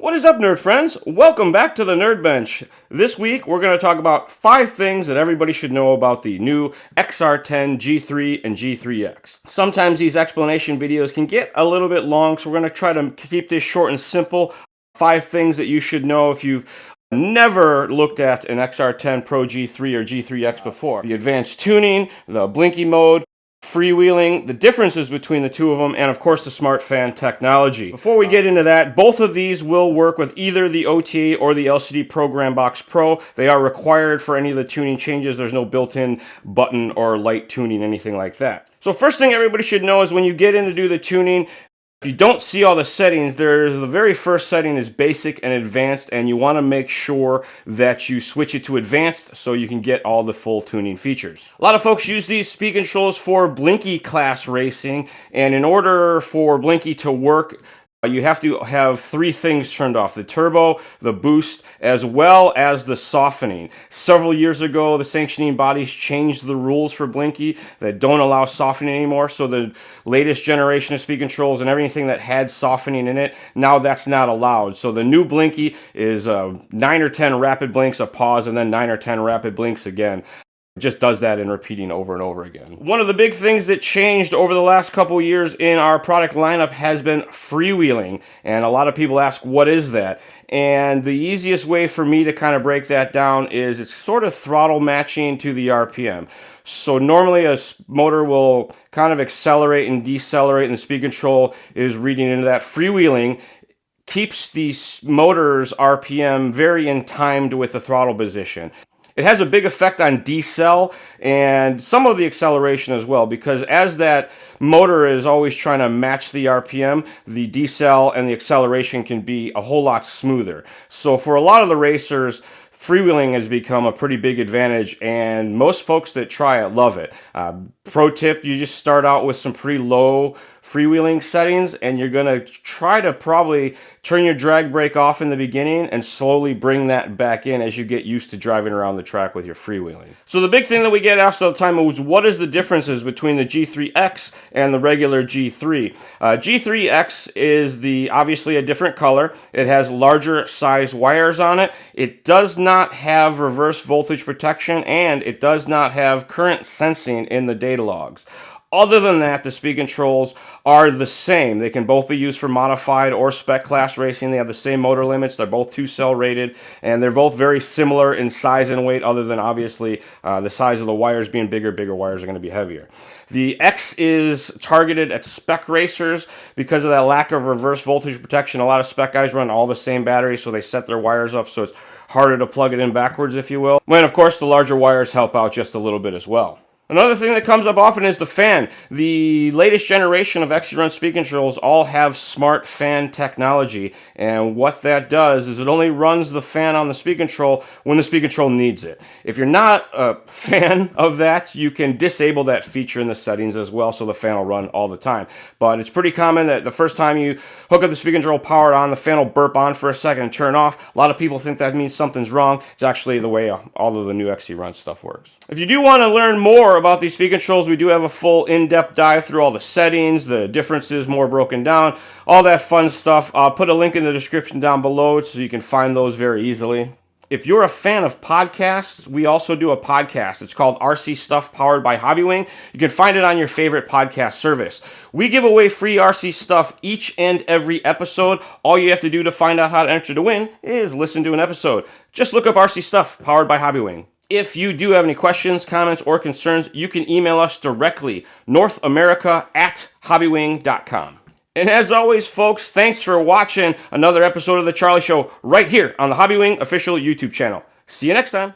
What is up, nerd friends? Welcome back to the Nerd Bench. This week, we're going to talk about 5 things that everybody should know about the new XR10 G3 and G3X. Sometimes these explanation videos can get a little bit long, so we're going to try to keep this short and simple. 5 things that you should know if you've never looked at an XR10 Pro G3 or G3X before. The advanced tuning, the Blinky mode, freewheeling, the differences between the two of them, and of course the smart fan technology. Before we get into that, both of these will work with either the OTA or the LCD Program Box Pro. They are required for any of the tuning changes. There's no built-in button or light tuning, anything like that. So first thing everybody should know is when you get in to do the tuning, if you don't see all the settings, the very first setting is basic and advanced, and you want to make sure that you switch it to advanced so you can get all the full tuning features. A lot of folks use these speed controls for Blinky class racing, and in order for Blinky to work, you have to have 3 things turned off: the turbo, the boost, as well as the softening. Several years ago, the sanctioning bodies changed the rules for Blinky that don't allow softening anymore. So the latest generation of speed controls and everything that had softening in it, now that's not allowed. So the new Blinky is 9 or 10 rapid blinks, a pause, and then 9 or 10 rapid blinks again. It just does that in repeating over and over again. One of the big things that changed over the last couple years in our product lineup has been freewheeling. And a lot of people ask, what is that? And the easiest way for me to kind of break that down is it's sort of throttle matching to the RPM. So normally a motor will kind of accelerate and decelerate, and the speed control is reading into that. Freewheeling keeps the motor's RPM very in timed with the throttle position. It has a big effect on decel and some of the acceleration as well, because as that motor is always trying to match the RPM, the decel and the acceleration can be a whole lot smoother. So for a lot of the racers, freewheeling has become a pretty big advantage, and most folks that try it love it. Pro tip, you just start out with some pretty low freewheeling settings, and you're going to try to probably turn your drag brake off in the beginning and slowly bring that back in as you get used to driving around the track with your freewheeling. So the big thing that we get asked all the time is, what is the differences between the G3X and the regular G3? G3X is obviously a different color. It has larger size wires on it. It does not have reverse voltage protection, and it does not have current sensing in the data logs. Other than that, the speed controls are the same. They can both be used for modified or spec class racing. They have the same motor limits. They're both 2-cell rated, and they're both very similar in size and weight, other than obviously the size of the wires being bigger. Bigger wires are going to be heavier. The X is targeted at spec racers because of that lack of reverse voltage protection. A lot of spec guys run all the same batteries, so they set their wires up so it's harder to plug it in backwards, if you will. When, of course, the larger wires help out just a little bit as well. Another thing that comes up often is the fan. The latest generation of Xerun speed controls all have smart fan technology, and what that does is it only runs the fan on the speed control when the speed control needs it. If you're not a fan of that, you can disable that feature in the settings as well, so the fan will run all the time. But it's pretty common that the first time you hook up the speed control powered on, the fan will burp on for a second and turn off. A lot of people think that means something's wrong. It's actually the way all of the new Xerun stuff works. If you do want to learn more about these speed controls, we do have a full in-depth dive through all the settings, the differences more broken down, all that fun stuff. I'll put a link in the description down below so you can find those very easily. If you're a fan of podcasts, we also do a podcast. It's called RC Stuff, powered by Hobbywing. You can find it on your favorite podcast service. We give away free RC stuff each and every episode. All you have to do to find out how to enter to win is listen to an episode. Just look up RC Stuff, powered by Hobbywing. If you do have any questions, comments, or concerns, you can email us directly, northamerica@hobbywing.com. And as always, folks, thanks for watching another episode of The Charlie Show right here on the Hobbywing official YouTube channel. See you next time.